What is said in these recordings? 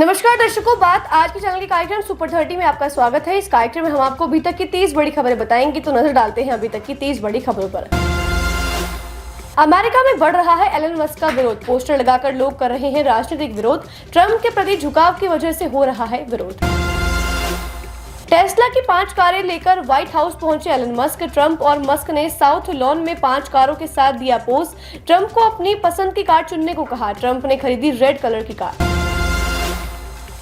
नमस्कार दर्शकों, बात आज के चैनल के कार्यक्रम सुपर 30 में आपका स्वागत है। इस कार्यक्रम में हम आपको अभी तक की 30 बड़ी खबरें बताएंगे। तो नजर डालते हैं अभी तक की 30 बड़ी खबरों पर। अमेरिका में बढ़ रहा है एलन मस्क का विरोध। पोस्टर लगाकर लोग कर रहे हैं राजनीतिक विरोध। ट्रंप के प्रति झुकाव की वजह से हो रहा है विरोध। टेस्ला की 5 कारें लेकर व्हाइट हाउस पहुंचे एलन मस्क। ट्रंप और मस्क ने साउथ लॉन में 5 कारों के साथ दिया पोज। ट्रंप को अपनी पसंद की कार चुनने को कहा। ट्रंप ने खरीदी रेड कलर की कार।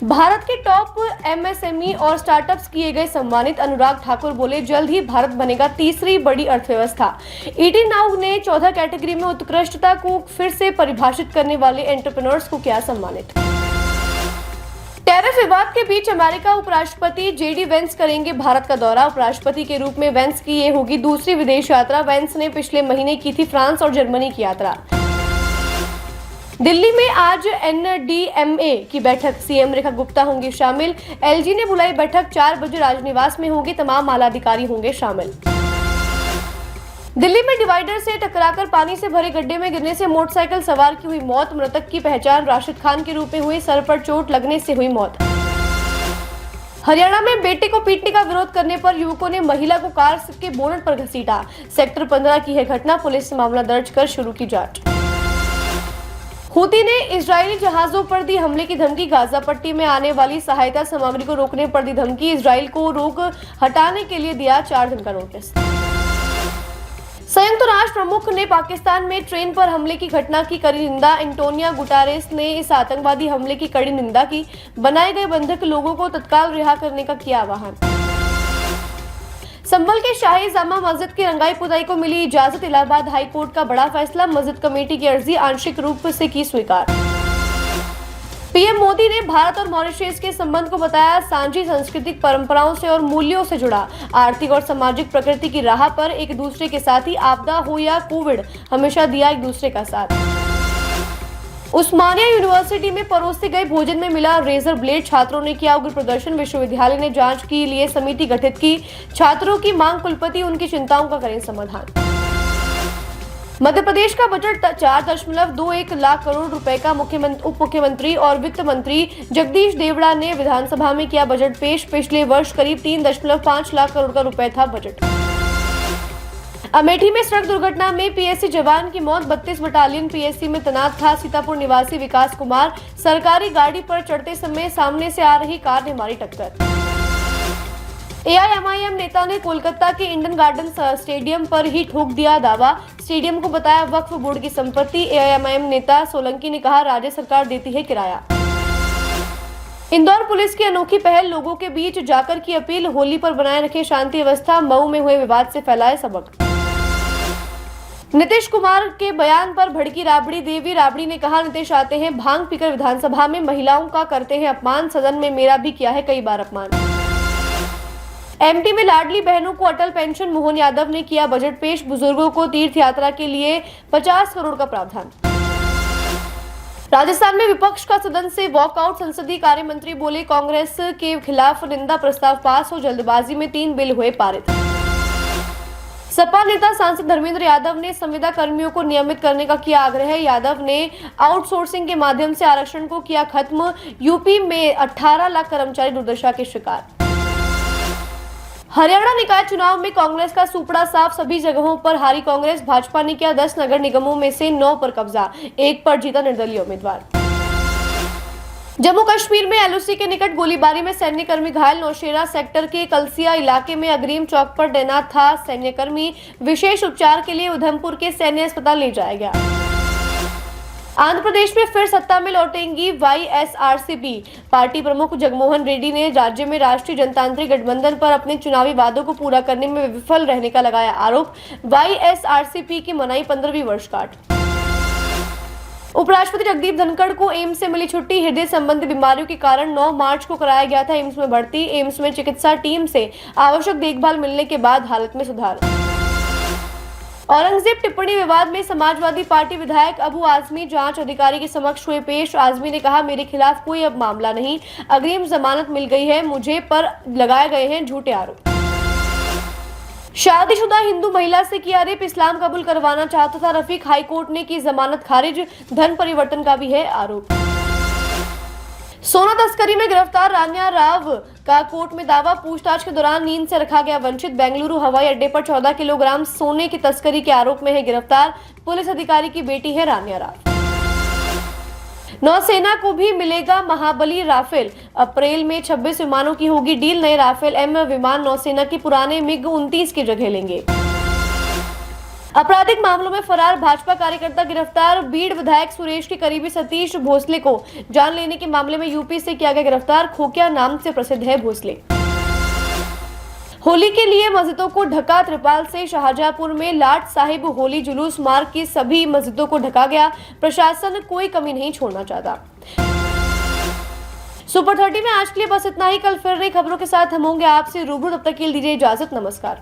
भारत के टॉप एमएसएमई और स्टार्टअप्स किए गए सम्मानित। अनुराग ठाकुर बोले, जल्द ही भारत बनेगा तीसरी बड़ी अर्थव्यवस्था। ईटी नाउ ने 14 कैटेगरी में उत्कृष्टता को फिर से परिभाषित करने वाले एंटरप्रेन्योर्स को किया सम्मानित। टैरिफ विवाद के बीच अमेरिका उपराष्ट्रपति जेडी वेंस करेंगे भारत का दौरा। उपराष्ट्रपति के रूप में वेंस की ये होगी दूसरी विदेश यात्रा। वेंस ने पिछले महीने की थी फ्रांस और जर्मनी की यात्रा। दिल्ली में आज एनडीएमए की बैठक। सीएम रेखा गुप्ता होंगी शामिल। एलजी ने बुलाई बैठक। 4 बजे राजनिवास में होगी। तमाम आला अधिकारी होंगे शामिल। दिल्ली में डिवाइडर से टकराकर पानी से भरे गड्ढे में गिरने से मोटरसाइकिल सवार की हुई मौत। मृतक की पहचान राशिद खान के रूप में हुई। सर पर चोट लगने से हुई मौत। हरियाणा में बेटे को पीटने का विरोध करने पर युवकों ने महिला को कार के बोनट पर घसीटा। सेक्टर 15 की है घटना। पुलिस ने मामला दर्ज कर शुरू की जांच। हूती ने इजरायली जहाजों पर दी हमले की धमकी। गाजा पट्टी में आने वाली सहायता सामग्री को रोकने पर दी धमकी। इजरायल को रोक हटाने के लिए दिया 4 दिन का नोटिस। संयुक्त राष्ट्र प्रमुख ने पाकिस्तान में ट्रेन पर हमले की घटना की कड़ी निंदा। एंटोनियो गुटेरेस ने इस आतंकवादी हमले की कड़ी निंदा की। बनाए गए बंधक लोगों को तत्काल रिहा करने का किया आह्वान। संभल के शाही जामा मस्जिद की रंगाई पुताई को मिली इजाजत। इलाहाबाद हाई कोर्ट का बड़ा फैसला। मस्जिद कमेटी की अर्जी आंशिक रूप से की स्वीकार। पीएम मोदी ने भारत और मॉरिशस के संबंध को बताया साझी सांस्कृतिक परंपराओं से और मूल्यों से जुड़ा। आर्थिक और सामाजिक प्रकृति की राह पर एक दूसरे के साथ ही आपदा हो या कोविड, हमेशा दिया एक दूसरे का साथ। उस्मानिया यूनिवर्सिटी में परोसे गए भोजन में मिला रेजर ब्लेड। छात्रों ने किया उग्र प्रदर्शन। विश्वविद्यालय ने जांच के लिए समिति गठित की। छात्रों की मांग, कुलपति उनकी चिंताओं का करें समाधान। मध्य प्रदेश का बजट 4.21 लाख करोड़ रुपए का उप मुख्यमंत्री और वित्त मंत्री जगदीश देवड़ा ने विधानसभा में किया बजट पेश। पिछले वर्ष करीब 3.5 लाख करोड़ का रुपए था बजट। अमेठी में सड़क दुर्घटना में पीएससी जवान की मौत। 32 बटालियन पीएससी में तैनात था सीतापुर निवासी विकास कुमार। सरकारी गाड़ी पर चढ़ते समय सामने से आ रही कार ने मारी टक्कर। एआईएमआईएम नेता ने कोलकाता के इंडन गार्डन स्टेडियम पर ही ठोक दिया दावा। स्टेडियम को बताया वक्फ बोर्ड की संपत्ति। एआईएमआईएम नेता सोलंकी ने कहा राज्य सरकार देती है किराया। इंदौर पुलिस की अनोखी पहल, लोगों के बीच जाकर की अपील। होली पर बनाए रखे शांति व्यवस्था। मऊ में हुए विवाद से फैलाए सबक। नीतीश कुमार के बयान पर भड़की राबड़ी देवी। राबड़ी ने कहा नीतीश आते हैं भांग पीकर विधानसभा में, महिलाओं का करते हैं अपमान। सदन में मेरा भी किया है कई बार अपमान। एमपी में लाडली बहनों को अटल पेंशन। मोहन यादव ने किया बजट पेश। बुजुर्गों को तीर्थ यात्रा के लिए 50 करोड़ का प्रावधान। राजस्थान में विपक्ष का सदन से वॉकआउट। संसदीय कार्य मंत्री बोले कांग्रेस के खिलाफ निंदा प्रस्ताव पास हो। जल्दबाजी में 3 बिल हुए पारित। सपा नेता सांसद धर्मेंद्र यादव ने संविदा कर्मियों को नियमित करने का किया आग्रह। यादव ने आउटसोर्सिंग के माध्यम से आरक्षण को किया खत्म। यूपी में 18 लाख कर्मचारी दुर्दशा के शिकार। हरियाणा निकाय चुनाव में कांग्रेस का सुपड़ा साफ। सभी जगहों पर हारी कांग्रेस। भाजपा ने किया 10 नगर निगमों में से 9 पर कब्जा। 1 पर जीता निर्दलीय उम्मीदवार। जम्मू कश्मीर में एलओसी के निकट गोलीबारी में सैन्यकर्मी घायल। नौशेरा सेक्टर के कलसिया इलाके में अग्रिम चौक पर तैनात था सैन्यकर्मी। विशेष उपचार के लिए उधमपुर के सैन्य अस्पताल ले जाया गया। आंध्र प्रदेश में फिर सत्ता में लौटेंगी वाईएसआरसीपी। पार्टी प्रमुख जगनमोहन रेड्डी ने राज्य में राष्ट्रीय जनतांत्रिक गठबंधन पर अपने चुनावी वादों को पूरा करने में विफल रहने का लगाया आरोप। वाईएसआरसीपी की मनाई 15वीं वर्षगांठ। उपराष्ट्रपति जगदीप धनखड़ को एम्स से मिली छुट्टी। हृदय संबंधी बीमारियों के कारण 9 मार्च को कराया गया था एम्स में भर्ती। एम्स में चिकित्सा टीम से आवश्यक देखभाल मिलने के बाद हालत में सुधार। औरंगजेब टिप्पणी विवाद में समाजवादी पार्टी विधायक अबू आजमी जांच अधिकारी के समक्ष हुए पेश। आजमी ने कहा मेरे खिलाफ कोई अब मामला नहीं, अग्रिम जमानत मिल गई है, मुझे पर लगाए गए हैं झूठे आरोप। शादीशुदा हिंदू महिला से किया रेप, इस्लाम कबूल करवाना चाहता था रफीक। हाईकोर्ट ने की जमानत खारिज। धन परिवर्तन का भी है आरोप। सोना तस्करी में गिरफ्तार रान्या राव का कोर्ट में दावा, पूछताछ के दौरान नींद से रखा गया वंचित। बेंगलुरु हवाई अड्डे पर 14 किलोग्राम सोने की तस्करी के आरोप में है गिरफ्तार। पुलिस अधिकारी की बेटी है रान्या राव। नौसेना को भी मिलेगा महाबली राफेल। अप्रैल में 26 विमानों की होगी डील। नए राफेल एम विमान नौसेना की पुराने मिग-29 की जगह लेंगे। आपराधिक मामलों में फरार भाजपा कार्यकर्ता गिरफ्तार। बीड़ विधायक सुरेश के करीबी सतीश भोसले को जान लेने के मामले में यूपी से किया गया गिरफ्तार। खोकिया नाम से प्रसिद्ध है भोसले। होली के लिए मस्जिदों को ढका। त्रिपाल से शाहजहांपुर में लाट साहिब होली जुलूस मार्ग की सभी मस्जिदों को ढका गया। प्रशासन कोई कमी नहीं छोड़ना चाहता। सुपर 30 में आज के लिए बस इतना ही। कल फिर नई खबरों के साथ हम होंगे आपसे रूबरू। तब तक के लिए दीजिए इजाजत। नमस्कार।